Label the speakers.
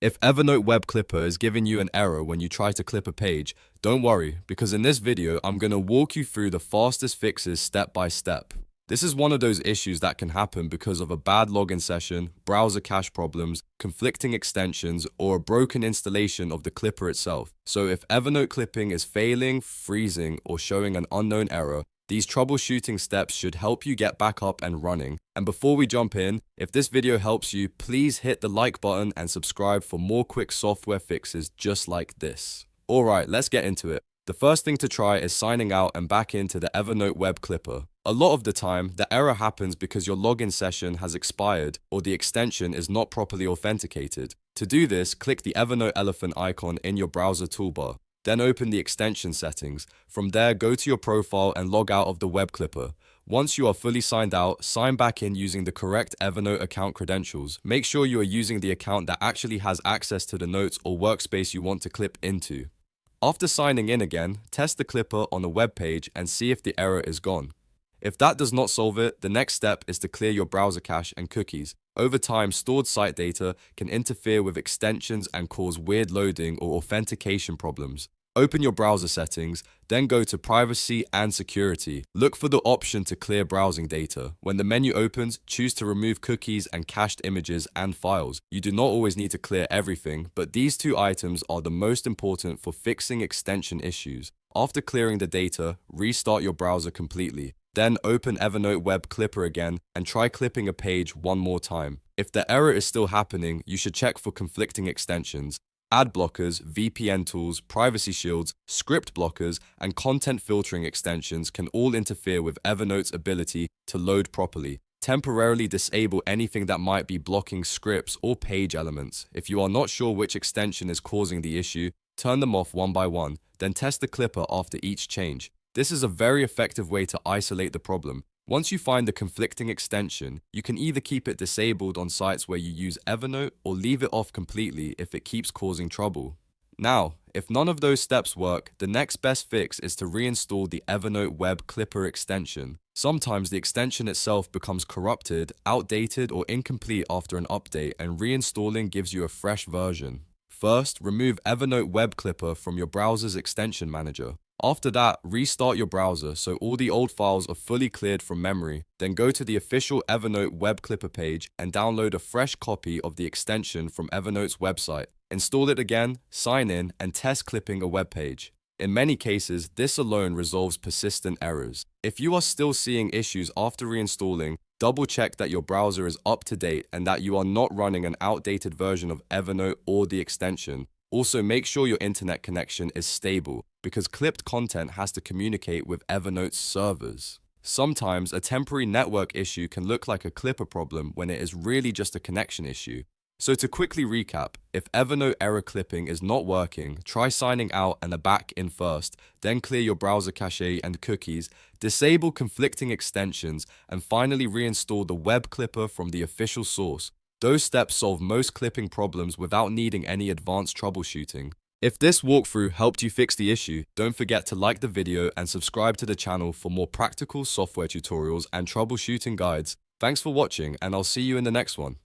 Speaker 1: If Evernote Web Clipper is giving you an error when you try to clip a page, don't worry, because in this video, I'm going to walk you through the fastest fixes step by step. This is one of those issues that can happen because of a bad login session, browser cache problems, conflicting extensions, or a broken installation of the Clipper itself. So if Evernote clipping is failing, freezing, or showing an unknown error, these troubleshooting steps should help you get back up and running. And before we jump in, if this video helps you, please hit the like button and subscribe for more quick software fixes just like this. Alright, let's get into it. The first thing to try is signing out and back into the Evernote Web Clipper. A lot of the time, the error happens because your login session has expired or the extension is not properly authenticated. To do this, click the Evernote elephant icon in your browser toolbar. Then open the extension settings. From there, go to your profile and log out of the Web Clipper. Once you are fully signed out, sign back in using the correct Evernote account credentials. Make sure you are using the account that actually has access to the notes or workspace you want to clip into. After signing in again, test the Clipper on a web page and see if the error is gone. If that does not solve it, the next step is to clear your browser cache and cookies. Over time, stored site data can interfere with extensions and cause weird loading or authentication problems. Open your browser settings, then go to Privacy and Security. Look for the option to clear browsing data. When the menu opens, choose to remove cookies and cached images and files. You do not always need to clear everything, but these two items are the most important for fixing extension issues. After clearing the data, restart your browser completely. Then open Evernote Web Clipper again and try clipping a page one more time. If the error is still happening, you should check for conflicting extensions. Ad blockers, VPN tools, privacy shields, script blockers, and content filtering extensions can all interfere with Evernote's ability to load properly. Temporarily disable anything that might be blocking scripts or page elements. If you are not sure which extension is causing the issue, turn them off one by one, then test the Clipper after each change. This is a very effective way to isolate the problem. Once you find the conflicting extension, you can either keep it disabled on sites where you use Evernote or leave it off completely if it keeps causing trouble. Now, if none of those steps work, the next best fix is to reinstall the Evernote Web Clipper extension. Sometimes the extension itself becomes corrupted, outdated, or incomplete after an update, and reinstalling gives you a fresh version. First, remove Evernote Web Clipper from your browser's extension manager. After that, restart your browser so all the old files are fully cleared from memory. Then go to the official Evernote Web Clipper page and download a fresh copy of the extension from Evernote's website. Install it again, sign in, and test clipping a web page. In many cases, this alone resolves persistent errors. If you are still seeing issues after reinstalling, double check that your browser is up to date and that you are not running an outdated version of Evernote or the extension. Also, make sure your internet connection is stable, because clipped content has to communicate with Evernote's servers. Sometimes a temporary network issue can look like a Clipper problem when it is really just a connection issue. So to quickly recap, if Evernote error clipping is not working, try signing out and back in first, then clear your browser cache and cookies, disable conflicting extensions, and finally reinstall the Web Clipper from the official source. Those steps solve most clipping problems without needing any advanced troubleshooting. If this walkthrough helped you fix the issue, don't forget to like the video and subscribe to the channel for more practical software tutorials and troubleshooting guides. Thanks for watching, and I'll see you in the next one.